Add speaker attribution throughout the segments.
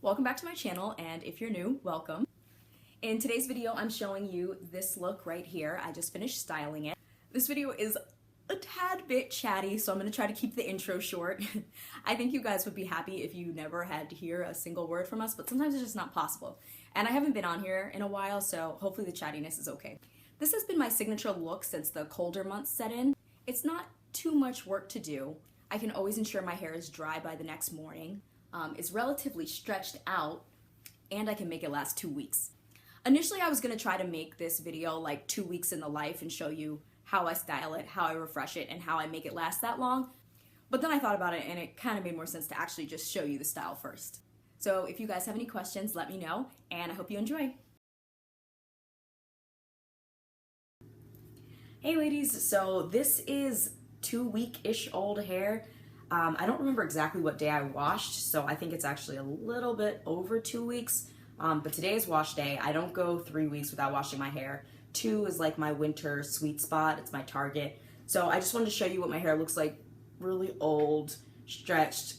Speaker 1: Welcome back to my channel, and if you're new, welcome. In today's video, I'm showing you this look right here. I just finished styling it. This video is a tad bit chatty, so I'm gonna try to keep the intro short. I think you guys would be happy if you never had to hear a single word from us, but sometimes it's just not possible. And I haven't been on here in a while, so hopefully the chattiness is okay. This has been my signature look since the colder months set in. It's not too much work to do. I can always ensure my hair is dry by the next morning. It's relatively stretched out, and I can make it last 2 weeks. Initially, I was gonna try to make this video like 2 weeks in the life and show you how I style it, how I refresh it, and how I make it last that long. But then I thought about it, and it kind of made more sense to actually just show you the style first. So if you guys have any questions, let me know, and I hope you enjoy. Hey ladies, so this is 2-week-ish old hair. I don't remember exactly what day I washed, so I think it's actually a little bit over 2 weeks. But today is wash day. I don't go 3 weeks without washing my hair. 2 is like my winter sweet spot. It's my target. So I just wanted to show you what my hair looks like. Really old, stretched,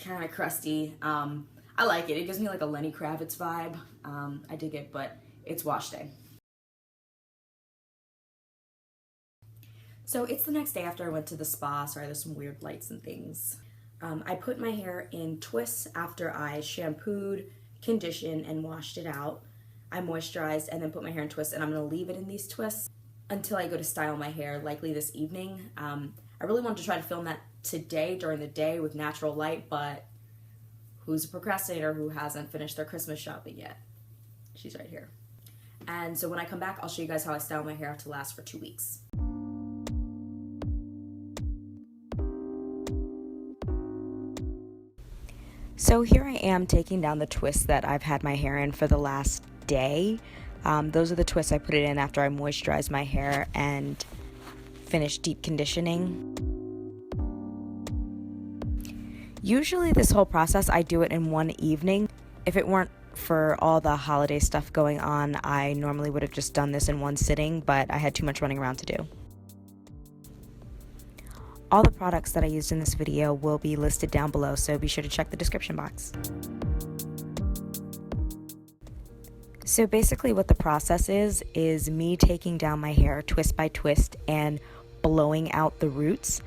Speaker 1: kind of crusty. I like it. It gives me like a Lenny Kravitz vibe. I dig it, but it's wash day. So it's the next day after I went to the spa. Sorry, there's some weird lights and things. I put my hair in twists after I shampooed, conditioned, and washed it out. I moisturized and then put my hair in twists, and I'm gonna leave it in these twists until I go to style my hair, likely this evening. I really wanted to try to film that today during the day with natural light, but who's a procrastinator who hasn't finished their Christmas shopping yet? She's right here. And so when I come back, I'll show you guys how I style my hair to last for 2 weeks. So here I am taking down the twists that I've had my hair in for the last day. Those are the twists I put it in after I moisturized my hair and finished deep conditioning. Usually this whole process I do it in one evening. If it weren't for all the holiday stuff going on, I normally would have just done this in one sitting, but I had too much running around to do. All the products that I used in this video will be listed down below, so be sure to check the description box. So basically what the process is me taking down my hair twist by twist and blowing out the roots.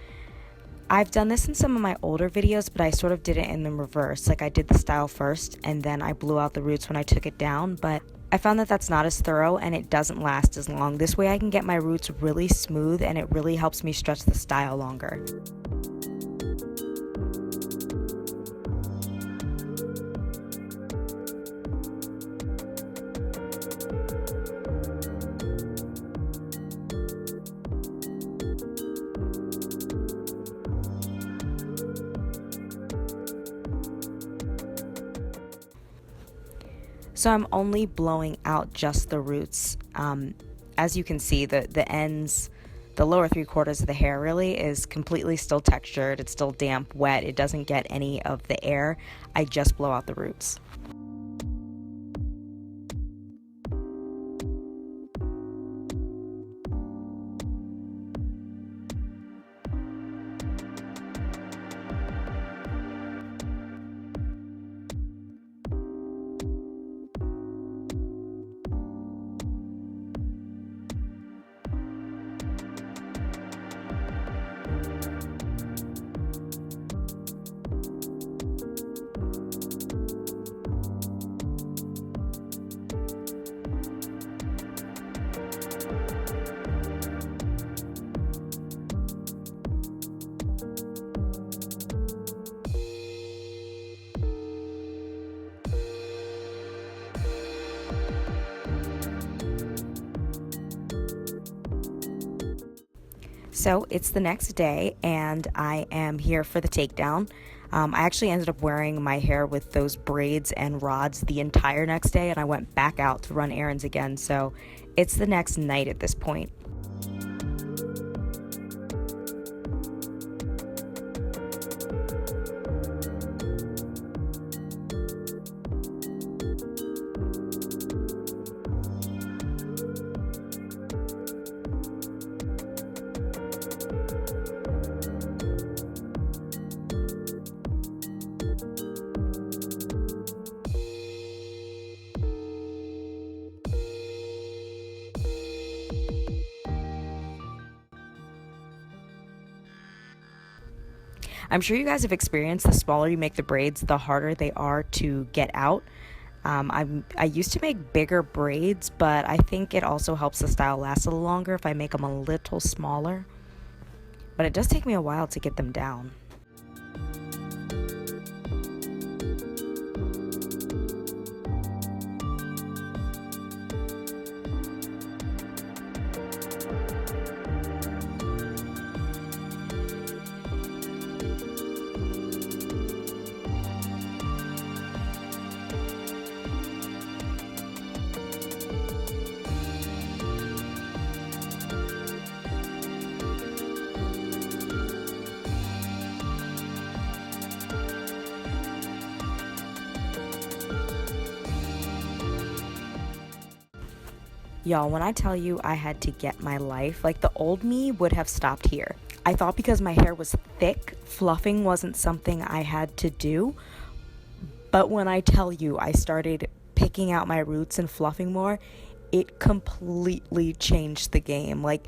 Speaker 1: I've done this in some of my older videos, but I sort of did it in the reverse. Like I did the style first and then I blew out the roots when I took it down, but I found that that's not as thorough and it doesn't last as long. This way I can get my roots really smooth and it really helps me stretch the style longer. So I'm only blowing out just the roots. As you can see, the ends, the lower 3/4 of the hair really is completely still textured. It's still damp, wet. It doesn't get any of the air. I just blow out the roots. So it's the next day and I am here for the takedown. I actually ended up wearing my hair with those braids and rods the entire next day, and I went back out to run errands again, so it's the next night at this point.
Speaker 2: I'm sure you guys have experienced the smaller you make the braids, the harder they are to get out. I used to make bigger braids, but I think it also helps the style last a little longer if I make them a little smaller. But it does take me a while to get them down. Y'all, when I tell you I had to get my life, like the old me would have stopped here. I thought because my hair was thick, fluffing wasn't something I had to do. But when I tell you I started picking out my roots and fluffing more, it completely changed the game. Like,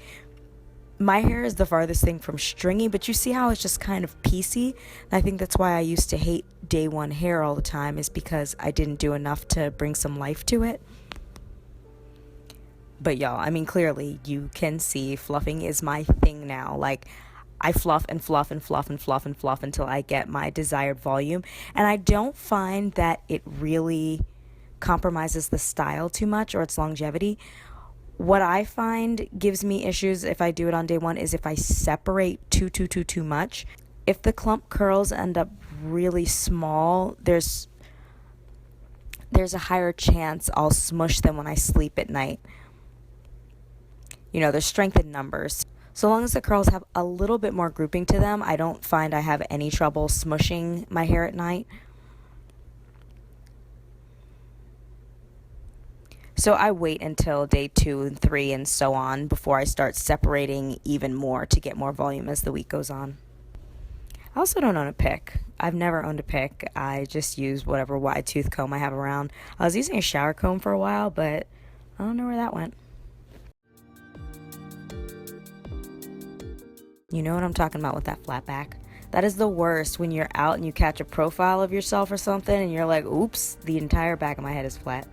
Speaker 2: my hair is the farthest thing from stringy, but you see how it's just kind of piecey? And I think that's why I used to hate day one hair all the time, is because I didn't do enough to bring some life to it. But y'all, I mean, clearly you can see fluffing is my thing now. Like, I fluff and fluff and fluff and fluff and fluff until I get my desired volume. And I don't find that it really compromises the style too much or its longevity. What I find gives me issues if I do it on day one is if I separate too much. If the clump curls end up really small, there's a higher chance I'll smush them when I sleep at night. You know, there's strength in numbers. So long as the curls have a little bit more grouping to them, I don't find I have any trouble smushing my hair at night. So I wait until day 2 and 3 and so on before I start separating even more to get more volume as the week goes on. I also don't own a pick. I've never owned a pick. I just use whatever wide tooth comb I have around. I was using a shower comb for a while, but I don't know where that went. You know what I'm talking about with that flat back? That is the worst when you're out and you catch a profile of yourself or something and you're like, oops, the entire back of my head is flat.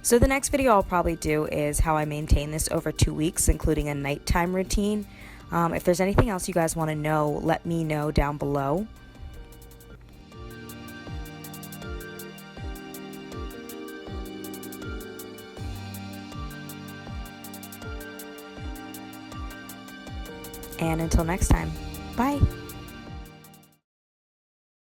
Speaker 2: So the next video I'll probably do is how I maintain this over 2 weeks, including a nighttime routine. If there's anything else you guys want to know, let me know down below. And until next time, bye!